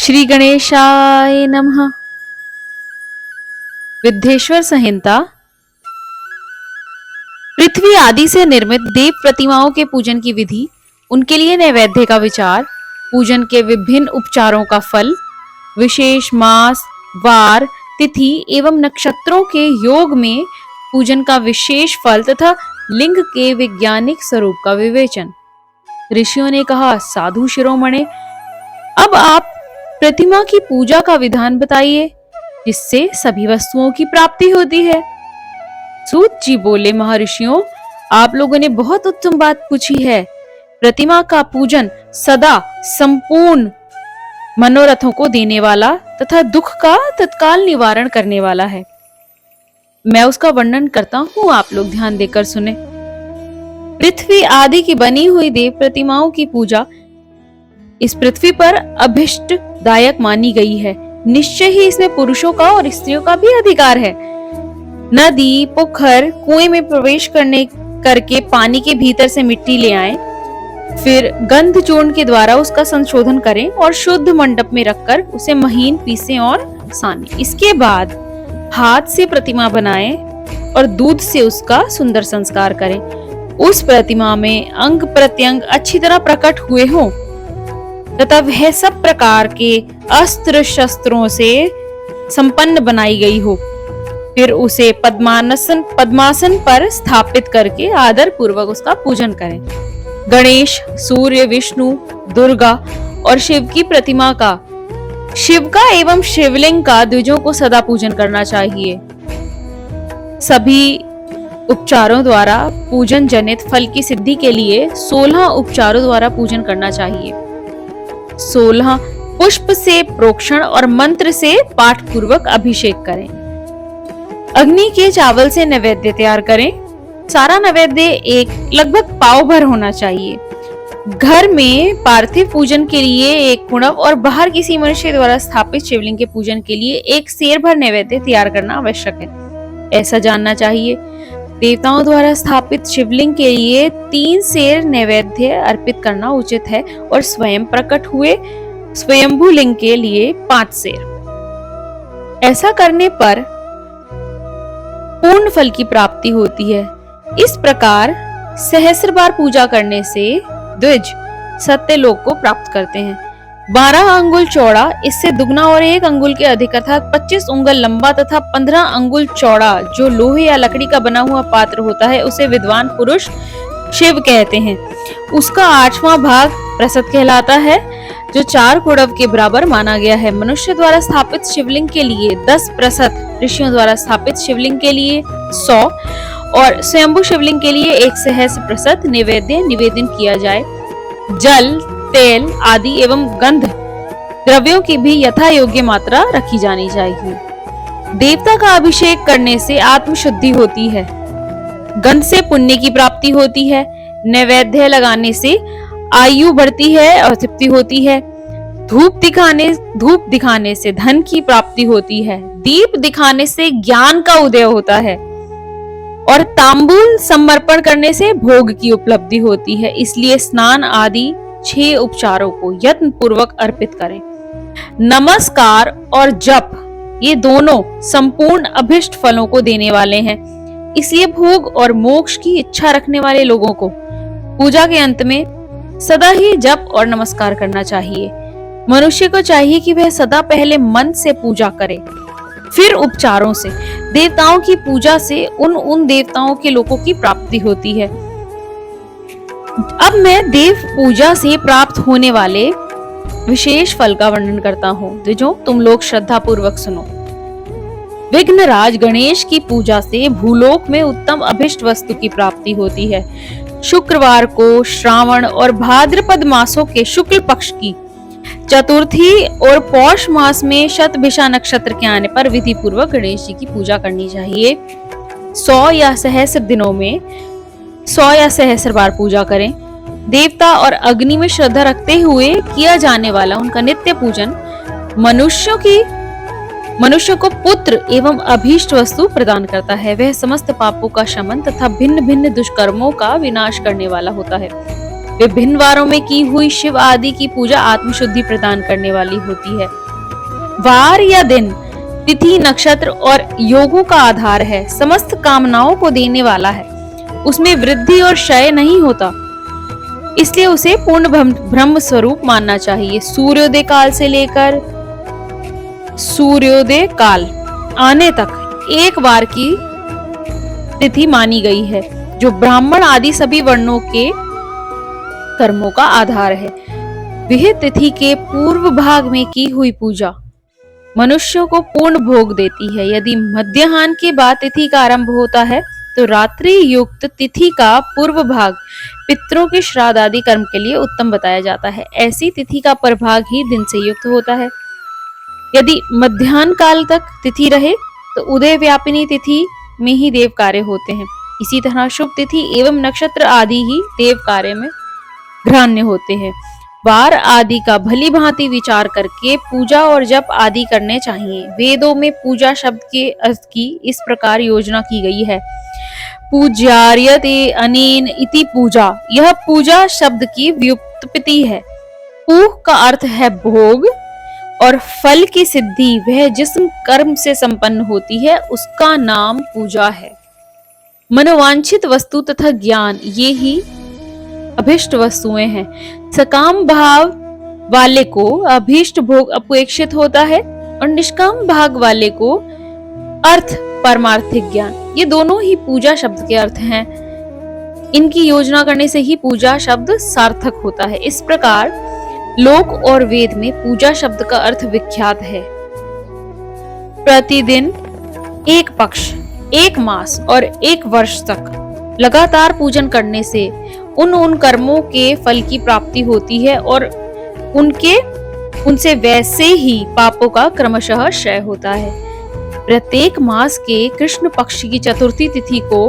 श्री गणेशाय नमः। विद्येश्वर संहिता। पृथ्वी आदि से निर्मित देव प्रतिमाओं के पूजन की विधि, उनके लिए नैवेद्य का विचार, पूजन के विभिन्न उपचारों का फल, विशेष मास, वार, तिथि एवं नक्षत्रों के योग में पूजन का विशेष फल तथा लिंग के वैज्ञानिक स्वरूप का विवेचन। ऋषियों ने कहा, साधु शिरोमणे, अब आप प्रतिमा की पूजा का विधान बताइए जिससे सभी वस्तुओं की प्राप्ति होती है। सूत जी बोले, महर्षियों, आप लोगों ने बहुत उत्तम बात पूछी है। प्रतिमा का पूजन सदा संपूर्ण मनोरथों को देने वाला तथा दुख का तत्काल निवारण करने वाला है। मैं उसका वर्णन करता हूँ, आप लोग ध्यान देकर सुने। पृथ्वी आदि की बनी हुई देव प्रतिमाओं की पूजा इस पृथ्वी पर अभिष्ट दायक मानी गई है। निश्चय ही इसमें पुरुषों का और स्त्रियों का भी अधिकार है। नदी, पोखर, कुएं में प्रवेश करके पानी के भीतर से मिट्टी ले आएं, फिर गंध चूर्ण के द्वारा उसका संशोधन करें और शुद्ध मंडप में रखकर उसे महीन पीसें और सानें। इसके बाद हाथ से प्रतिमा बनाएं और दूध से उसका सुंदर संस्कार करें। उस प्रतिमा में अंग प्रत्यंग अच्छी तरह प्रकट हुए हों तथा वह सब प्रकार के अस्त्र शस्त्रों से संपन्न बनाई गई हो। फिर उसे पद्मासन पर स्थापित करके आदर पूर्वक उसका पूजन करें। गणेश, सूर्य, विष्णु, दुर्गा और शिव की प्रतिमा का, शिव का एवं शिवलिंग का द्विजों को सदा पूजन करना चाहिए। सभी उपचारों द्वारा पूजन जनित फल की सिद्धि के लिए 16 उपचारों द्वारा पूजन करना चाहिए। 16 पुष्प से प्रोक्षण और मंत्र से पाठ पूर्वक अभिषेक करें। अग्नि के चावल से नैवेद्य तैयार करें। सारा नैवेद्य एक लगभग पाव भर होना चाहिए। घर में पार्थिव पूजन के लिए एक कुणव और बाहर किसी मनुष्य द्वारा स्थापित शिवलिंग के पूजन के लिए एक सेर भर नैवेद्य तैयार करना आवश्यक है। ऐसा जानना चाहिए, देवताओं द्वारा स्थापित शिवलिंग के लिए 3 सेर नैवेद्य अर्पित करना उचित है और स्वयं प्रकट हुए स्वयंभू लिंग के लिए 5 सेर। ऐसा करने पर पूर्ण फल की प्राप्ति होती है। इस प्रकार सहस्र बार पूजा करने से द्विज सत्यलोक को प्राप्त करते हैं। 12 अंगुल चौड़ा, इससे दुगना और 1 अंगुल के अधिक अर्थात 25 उंगल लंबा तथा 15 अंगुल चौड़ा जो लोहे या लकड़ी का बना हुआ पात्र होता है उसे विद्वान पुरुष शिव कहते हैं। उसका 8वां भाग प्रसत कहलाता है जो 4 कुड़व के बराबर माना गया है। मनुष्य द्वारा स्थापित शिवलिंग के लिए 10 प्रसत, ऋषियों द्वारा स्थापित शिवलिंग के लिए 100 और स्वयंभू शिवलिंग के लिए 1 सहस्र प्रसत नैवेद्य निवेदन किया जाए। जल, तेल आदि एवं गंध द्रव्यों की भी यथा योग्य मात्रा रखी जानी चाहिए। देवता का अभिषेक करने से आत्म शुद्धि होती है। गंध से पुण्य की प्राप्ति होती है। नैवेद्य लगाने से आयु बढ़ती है और तृप्ति होती है। धूप दिखाने से धन की प्राप्ति होती है। दीप दिखाने से ज्ञान का उदय होता है और तांबूल समर्पण करने से भोग की उपलब्धि होती है। इसलिए स्नान आदि 6 उपचारों को यत्न पूर्वक अर्पित करें। नमस्कार और जप ये दोनों संपूर्ण अभिष्ट फलों को देने वाले हैं। इसलिए भोग और मोक्ष की इच्छा रखने वाले लोगों को पूजा के अंत में सदा ही जप और नमस्कार करना चाहिए। मनुष्य को चाहिए कि वह सदा पहले मन से पूजा करे, फिर उपचारों से। देवताओं की पूजा से उन देवताओं के लोगों की प्राप्ति होती है। अब मैं देव पूजा से प्राप्त होने वाले विशेष फल का वर्णन करता हूँ, जो तुम लोग श्रद्धा पूर्वक सुनो। विघ्नराज गणेश की पूजा से भूलोक में उत्तम अभिष्ट वस्तु की प्राप्ति होती है। शुक्रवार को श्रावण और भाद्रपद मासों के शुक्ल पक्ष की चतुर्थी और पौष मास में शतभिषा नक्षत्र के आने पर विधि पूर्वक गणेश जी की पूजा करनी चाहिए। 100 या सहस्र दिनों में 100 या सहस्र बार पूजा करें। देवता और अग्नि में श्रद्धा रखते हुए किया जाने वाला उनका नित्य पूजन मनुष्य को पुत्र एवं अभीष्ट वस्तु प्रदान करता है। वह समस्त पापों का शमन तथा भिन्न भिन्न दुष्कर्मों का विनाश करने वाला होता है। विभिन्न वारों में की हुई शिव आदि की पूजा आत्मशुद्धि प्रदान करने वाली होती है। वार या दिन, तिथि, नक्षत्र और योगों का आधार है, समस्त कामनाओं को देने वाला है, उसमें वृद्धि और क्षय नहीं होता, इसलिए उसे पूर्ण ब्रह्म स्वरूप मानना चाहिए। सूर्योदय काल से लेकर सूर्योदय काल आने तक एक वार की तिथि मानी गई है, जो ब्राह्मण आदि सभी वर्णों के कर्मों का आधार है। वह तिथि के पूर्व भाग में की हुई पूजा मनुष्यों को पूर्ण भोग देती है। यदि मध्याह्न के बाद तिथि का आरंभ होता है तो रात्रि युक्त तिथि का पूर्व भाग पितरों के श्राद्ध आदि कर्म के लिए उत्तम बताया जाता है। ऐसी तिथि का प्रभाग ही दिन से युक्त होता है। यदि मध्याह्न काल तक तिथि रहे तो उदय व्यापिनी तिथि में ही देव कार्य होते हैं। इसी तरह शुभ तिथि एवं नक्षत्र आदि ही देव कार्य में ग्राह्य होते हैं। वार आदि का भली भांति विचार करके पूजा और जप आदि करने चाहिए। वेदों में पूजा शब्द के अर्थ की इस प्रकार योजना की गई है। पूज्यार्यते अनेन इति पूजा, यह पूजा शब्द की व्युत्पत्ति है। पूह का अर्थ है भोग और फल की सिद्धि, वह जिस कर्म से संपन्न होती है उसका नाम पूजा है। मनोवांछित वस्तु तथा ज्ञान, ये ही अभिष्ट वस्तुएं हैं। सकाम भाव वाले को अभीष्ट भोग अपेक्षित होता है और निष्काम भाग वाले को अर्थ परमार्थिक ज्ञान, ये दोनों ही पूजा शब्द के अर्थ हैं। इनकी योजना करने से ही पूजा शब्द सार्थक होता है। इस प्रकार लोक और वेद में पूजा शब्द का अर्थ विख्यात है। प्रतिदिन, एक पक्ष, एक मास और एक वर्ष तक लगातार पूजन करने से उन कर्मों के फल की प्राप्ति होती है और उनसे वैसे ही पापों का क्रमशः क्षय होता है। प्रत्येक मास के कृष्ण पक्ष की चतुर्थी तिथि को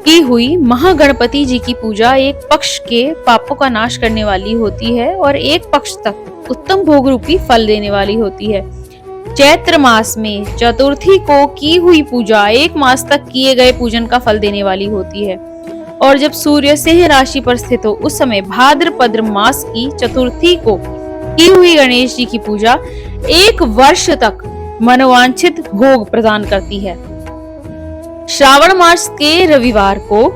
की हुई महागणपति जी की पूजा एक पक्ष के पापों का नाश करने वाली होती है और एक पक्ष तक उत्तम भोग रूपी फल देने वाली होती है। चैत्र मास में चतुर्थी को की हुई पूजा एक मास तक किए गए पूजन का फल देने वाली होती है और जब सूर्य सिंह राशि पर स्थित हो उस समय भाद्रपद मास की चतुर्थी को की हुई गणेश जी की पूजा एक वर्ष तक मनोवांछित भोग प्रदान करती है। श्रावण मास के रविवार को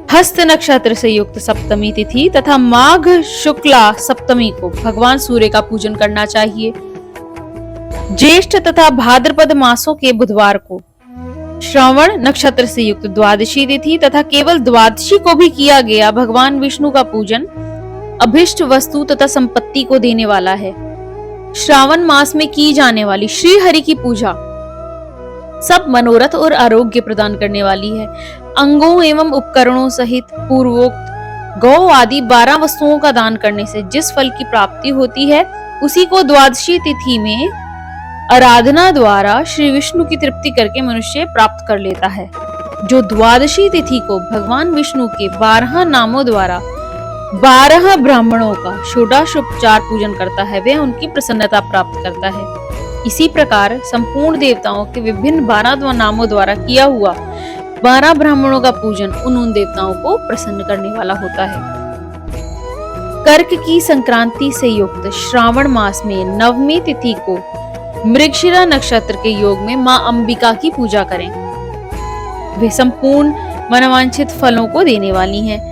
हस्त नक्षत्र से युक्त सप्तमी तिथि तथा माघ शुक्ला सप्तमी को भगवान सूर्य का पूजन करना चाहिए। ज्येष्ठ तथा भाद्रपद मासों के बुधवार को श्रावण नक्षत्र से युक्त द्वादशी तिथि तथा केवल द्वादशी को भी किया गया भगवान विष्णु का पूजन अभिष्ट वस्तु तथा संपत्ति को देने वाला है। श्रावण मास में की जाने वाली श्री हरि की पूजा सब मनोरथ और आरोग्य प्रदान करने वाली है। अंगों एवं उपकरणों सहित पूर्वोक्त गौ आदि 12 वस्तुओं का दान करने से जिस फल की प्राप्ति होती है उसी को द्वादशी तिथि में आराधना द्वारा श्री विष्णु की तृप्ति करके मनुष्य प्राप्त कर लेता है। जो द्वादशी तिथि को भगवान विष्णु के 12 नामों द्वारा 12 ब्राह्मणों का षोडशोपचार पूजन करता है वह उनकी प्रसन्नता प्राप्त करता है। इसी प्रकार संपूर्ण देवताओं के विभिन्न 12 नामों द्वारा किया हुआ 12 ब्राह्मणों का पूजन उन देवताओं को प्रसन्न करने वाला होता है। कर्क की संक्रांति से युक्त श्रावण मास में नवमी तिथि को मृगशिरा नक्षत्र के योग में मां अंबिका की पूजा करें। वे संपूर्ण मनोवांछित फलों को देने वाली हैं।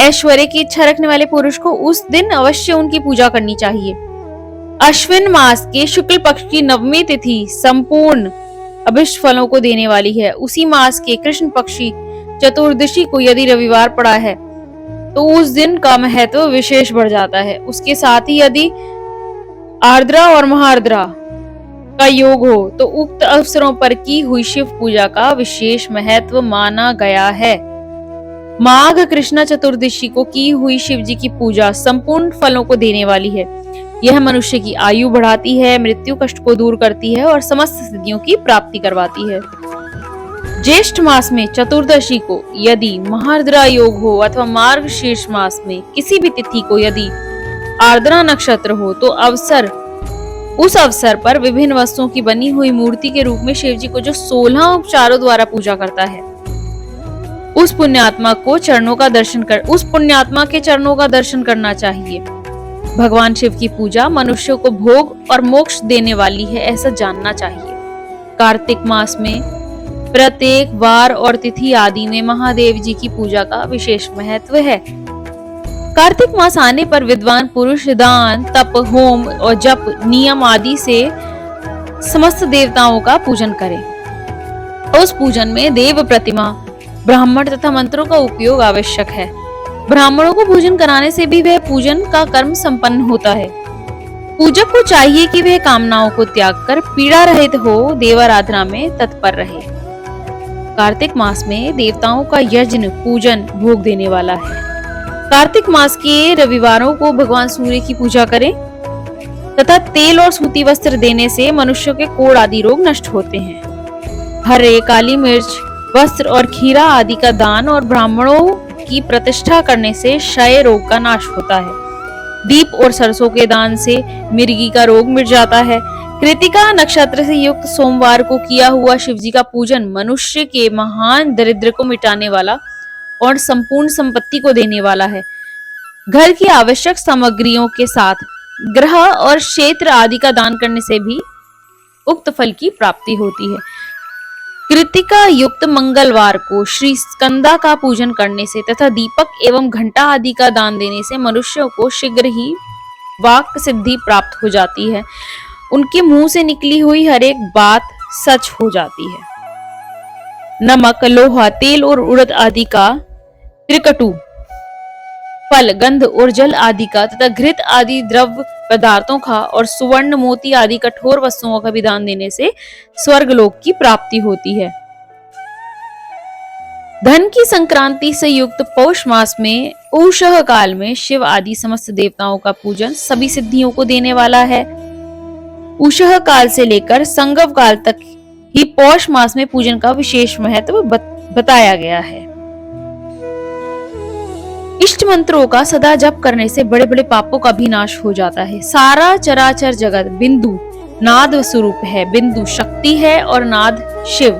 ऐश्वर्य की इच्छा रखने वाले पुरुष को उस दिन अवश्य उनकी पूजा करनी चाहिए। अश्विन मास के शुक्ल पक्ष की नवमी तिथि संपूर्ण अभिष्ट फलों को देने वाली है। उसी मास के कृष्ण पक्षी चतुर्दशी को यदि रविवार पड़ा है तो उस दिन का महत्व विशेष बढ़ जाता है। उसके साथ ही यदि आर्द्रा और महाआर्द्रा का योग हो तो उक्त अवसरों पर की हुई शिव पूजा का विशेष महत्व माना गया है। माघ कृष्ण चतुर्दशी को की हुई शिव जी की पूजा संपूर्ण फलों को देने वाली है। यह मनुष्य की आयु बढ़ाती है, मृत्यु कष्ट को दूर करती है और समस्त सिद्धियों की प्राप्ति करवाती है। ज्येष्ठ मास में चतुर्दशी को यदि महाआर्द्रा योग हो अथवा मार्गशीर्ष मास में किसी भी तिथि को यदि आर्द्रा नक्षत्र हो तो उस अवसर पर विभिन्न वस्तुओं की बनी हुई मूर्ति के रूप में शिव जी को जो 16 उपचारों द्वारा पूजा करता है उस पुण्यात्मा के चरणों का दर्शन करना चाहिए। भगवान शिव की पूजा मनुष्यों को भोग और मोक्ष देने वाली है, ऐसा जानना चाहिए। कार्तिक मास में प्रत्येक वार और तिथि आदि में महादेव जी की पूजा का विशेष महत्व है। कार्तिक मास आने पर विद्वान पुरुष दान, तप, होम और जप, नियम आदि से समस्त देवताओं का पूजन करें। उस पूजन में देव प्रतिमा, ब्राह्मण तथा मंत्रों का उपयोग आवश्यक है। ब्राह्मणों को पूजन कराने से भी वह पूजन का कर्म संपन्न होता है। पूजक को चाहिए कि वह कामनाओं को त्याग कर पीड़ा रहित हो देवाराधना में तत्पर रहे। कार्तिक मास में देवताओं का यज्ञ, पूजन, भोग देने वाला है। कार्तिक मास के रविवारों को भगवान सूर्य की पूजा करें तथा तेल और सूती वस्त्र देने से मनुष्यों के कोढ़ आदि रोग नष्ट होते हैं। हरे, काली मिर्च, वस्त्र और खीरा आदि का दान और ब्राह्मणों की प्रतिष्ठा करने से क्षय रोग का नाश होता है। दीप और सरसों के दान से मिर्गी का रोग मिट जाता है। कृतिका नक्षत्र से युक्त सोमवार को किया हुआ शिवजी का पूजन मनुष्य के महान दरिद्र को मिटाने वाला और संपूर्ण संपत्ति को देने वाला है। घर की आवश्यक सामग्रियों के साथ ग्रह और क्षेत्र आदि का दान करने से भी उक्त फल की प्राप्ति होती है। कृतिका युक्त मंगलवार को श्री स्कंदा का पूजन करने से तथा दीपक एवं घंटा आदि का दान देने से मनुष्यों को शीघ्र ही वाक सिद्धि प्राप्त हो जाती है। उनके मुंह से निकली हुई हर एक बात सच हो जाती है। नमक, लोहा, तेल और उड़द आदि का त्रिकटु, फल, गंध और जल आदि का तथा घृत आदि द्रव्य पदार्थों का और सुवर्ण, मोती आदि कठोर वस्तुओं का भी दान देने से स्वर्ग लोक की प्राप्ति होती है। धन की संक्रांति से युक्त पौष मास में उषः काल में शिव आदि समस्त देवताओं का पूजन सभी सिद्धियों को देने वाला है। उषः काल से लेकर संगव काल तक ही पौष मास में पूजन का विशेष महत्व बताया गया है। इष्ट मंत्रों का सदा जप करने से बड़े बड़े पापों का भी नाश हो जाता है। सारा चराचर जगत बिंदु नाद स्वरूप है। बिंदु शक्ति है और नाद शिव।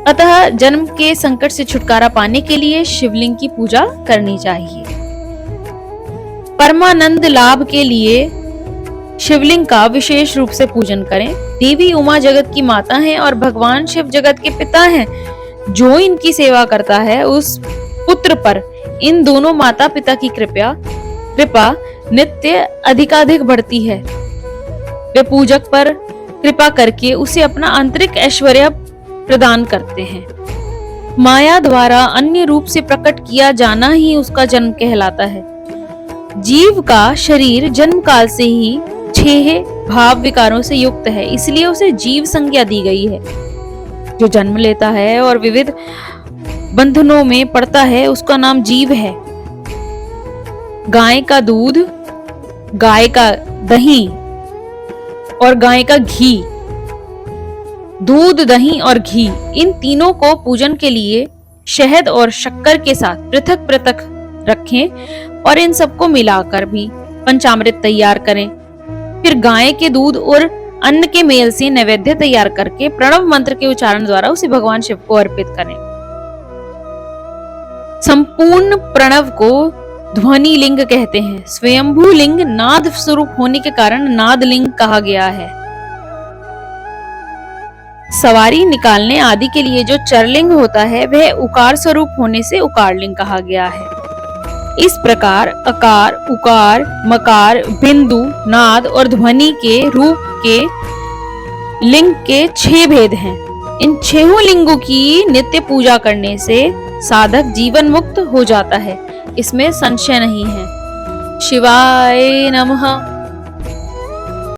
अतः जन्म के संकट से छुटकारा पाने के लिए शिवलिंग की पूजा करनी चाहिए। परमानंद लाभ के लिए शिवलिंग का विशेष रूप से पूजन करें। देवी उमा जगत की माता हैं और भगवान शिव जगत के पिता हैं। जो इनकी सेवा करता है उस पुत्र पर इन दोनों माता पिता की कृपा नित्य अधिकाधिक बढ़ती है। वे पूजक पर कृपा करके उसे अपना आंतरिक ऐश्वर्य प्रदान करते हैं। माया द्वारा अन्य रूप से प्रकट किया जाना ही उसका जन्म कहलाता है। जीव का शरीर जन्म काल से ही 6 भाव विकारों से युक्त है, इसलिए उसे जीव संज्ञा दी गई है। जो जन्म लेता है और विविध बंधनों में पड़ता है उसका नाम जीव है। गाय का दूध, गाय का दही और गाय का घी, दूध, दही और घी, इन तीनों को पूजन के लिए शहद और शक्कर के साथ पृथक पृथक रखें और इन सबको मिलाकर भी पंचामृत तैयार करें। फिर गाय के दूध और अन्न के मेल से नैवेद्य तैयार करके प्रणव मंत्र के उच्चारण द्वारा उसे भगवान शिव को अर्पित करें। संपूर्ण प्रणव को ध्वनि लिंग कहते हैं। स्वयंभू लिंग नाद स्वरूप होने के कारण नाद लिंग कहा गया है। सवारी निकालने आदि के लिए जो चरलिंग होता है वह उकार स्वरूप होने से उकार लिंग कहा गया है। इस प्रकार अकार, उकार, मकार, बिंदु, नाद और ध्वनि के रूप के लिंग के 6 भेद हैं। इन 6 लिंगों की नित्य पूजा करने से साधक जीवन मुक्त हो जाता है, इसमें संशय नहीं है। शिवाय नमः।